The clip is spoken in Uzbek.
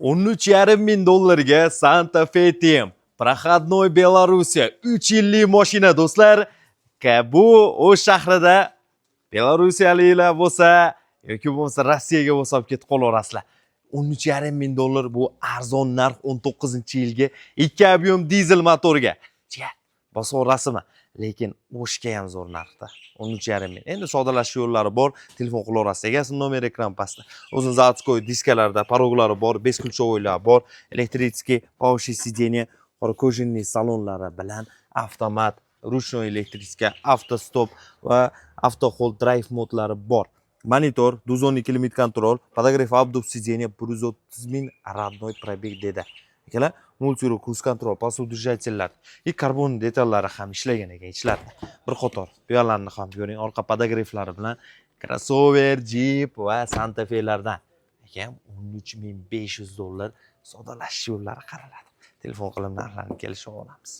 13,5 ming dollarga Santa Fe TM. Proходnoy Belorussiya 3 yillik mashina do'stlar. Bu o'z shahrida Belorussiyaliklar bo'lsa yoki bo'lmasa Rossiyaga bo'lsa olib ketib qolaverasizlar. 13,5 ming dollar bu arzon narx 19-yilga 2 ob'yom dizel motorga. Bosaverasizmi? Lekin o'shga ham zo'r narxda. 13,5 ming. Endi soddalash yo'llari bor. Telefon qilaverasiz. Egasini nomeri ekran pastda. O'zini заводской diskalarda paroglari bor, beskulchovoylar bor, elektrический повыше сиденье, kojinli salonlari bilan avtomat, ручной elektrический, avtostop va auto hold drive modlari bor. Monitor, 112 limit kontrol, podogrev обдув сиденья, 130 ming родной пробег dedi. Akalar, multirool cruise control, posudujatellar, karbon detallari ham ishlagan ekan ichlarida. Bir qator bu yerlarni ham ko'ring, orqa podogrevlari bilan crossover, Jeep va Santa Fe'lardan. Ekan 13,500 dollar soddalash yo'llari qaraladi. Telefon qilib narxlarni kelishib olamiz.